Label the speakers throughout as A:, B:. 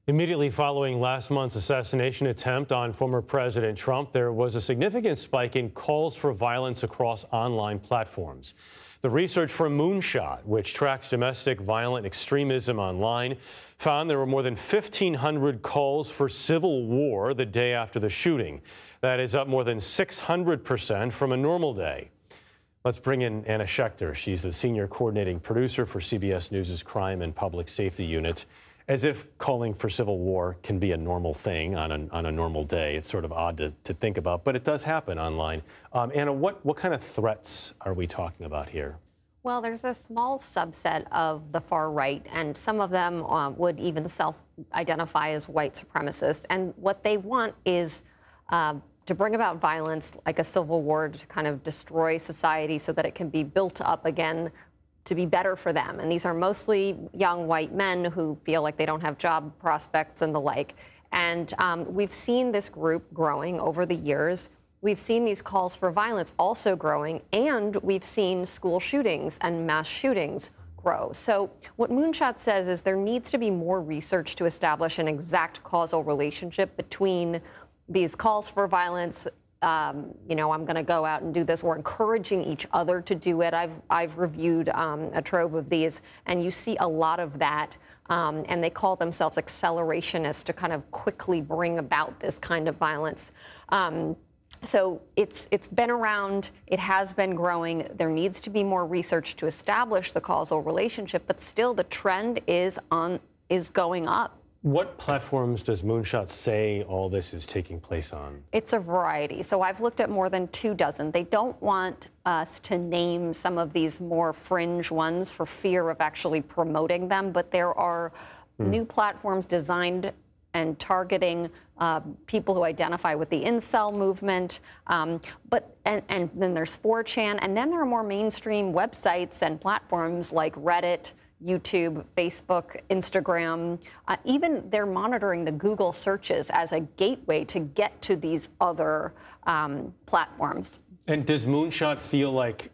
A: Immediately following last month's assassination attempt on former President Trump, there was a significant spike in calls for violence across online platforms. The research from Moonshot, which tracks domestic violent extremism online, found there were more than 1,500 calls for civil war the day after the shooting. That is up more than 600% from a normal day. Let's bring in Anna Schecter. She's the senior coordinating producer for CBS News' Crime and Public Safety Unit. As if calling for civil war can be a normal thing on a normal day. It's sort of odd to think about, but it does happen online. Anna, what kind of threats are we talking about here?
B: Well, there's a small subset of the far right, and some of them would even self-identify as white supremacists. And what they want is to bring about violence, like a civil war, to kind of destroy society so that it can be built up again to be better for them. And these are mostly young white men who feel like they don't have job prospects and the like. And we've seen this group growing over the years. We've seen these calls for violence also growing, and we've seen school shootings and mass shootings grow. So what Moonshot says is there needs to be more research to establish an exact causal relationship between these calls for violence, you know, I'm going to go out and do this, or encouraging each other to do it. I've reviewed a trove of these, and you see a lot of that. And they call themselves accelerationists to kind of quickly bring about this kind of violence. So it's been around. It has been growing. There needs to be more research to establish the causal relationship, but still the trend is going up.
A: What platforms does Moonshot say all this is taking place on?
B: It's a variety. So I've looked at more than 24. They don't want us to name some of these more fringe ones for fear of actually promoting them, but there are new platforms designed and targeting people who identify with the incel movement. And then there's 4chan, and then there are more mainstream websites and platforms like Reddit, YouTube, Facebook, Instagram. Even they're monitoring the Google searches as a gateway to get to these other platforms.
A: And does Moonshot feel like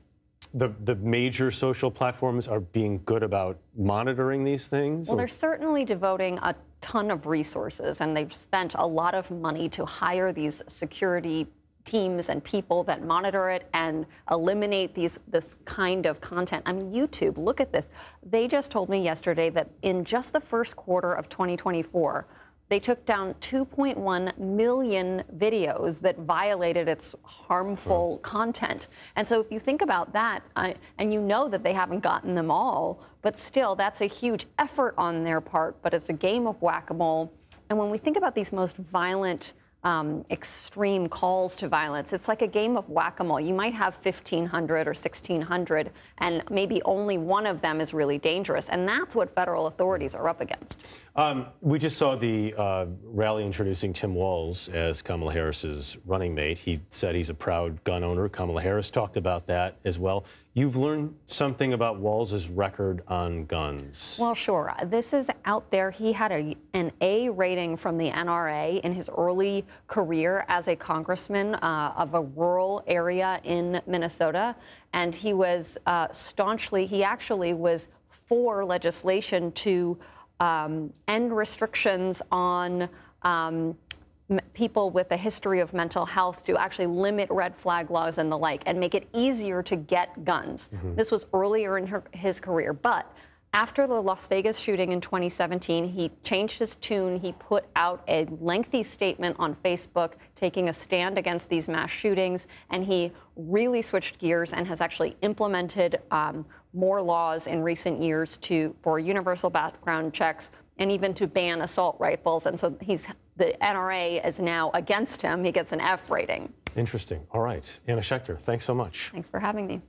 A: the major social platforms are being good about monitoring these things?
B: Well, they're certainly devoting a ton of resources, and they've spent a lot of money to hire these security teams and people that monitor it and eliminate this kind of content. I mean, YouTube, look at this. They just told me yesterday that in just the first quarter of 2024, they took down 2.1 million videos that violated its harmful content. And so if you think about that, and you know that they haven't gotten them all, but still, that's a huge effort on their part, but it's a game of whack-a-mole. And when we think about these most violent extreme calls to violence, it's like a game of whack-a-mole. You might have 1,500 or 1,600, and maybe only one of them is really dangerous. And that's what federal authorities are up against.
A: We just saw the rally introducing Tim Walz as Kamala Harris's running mate. He said he's a proud gun owner. Kamala Harris talked about that as well. You've learned something about Walz's record on guns.
B: Well, sure. This is out there. He had an A rating from the NRA in his early career as a congressman of a rural area in Minnesota. And he was he actually was for legislation to end restrictions on people with a history of mental health, to actually limit red flag laws and the like, and make it easier to get guns. This was earlier in his career. But after the Las Vegas shooting in 2017, he changed his tune. He put out a lengthy statement on Facebook taking a stand against these mass shootings, and he really switched gears and has actually implemented more laws in recent years for universal background checks and even to ban assault rifles. And so the NRA is now against him. He gets an F rating.
A: Interesting. All right. Anna Schecter, thanks so much.
B: Thanks for having me.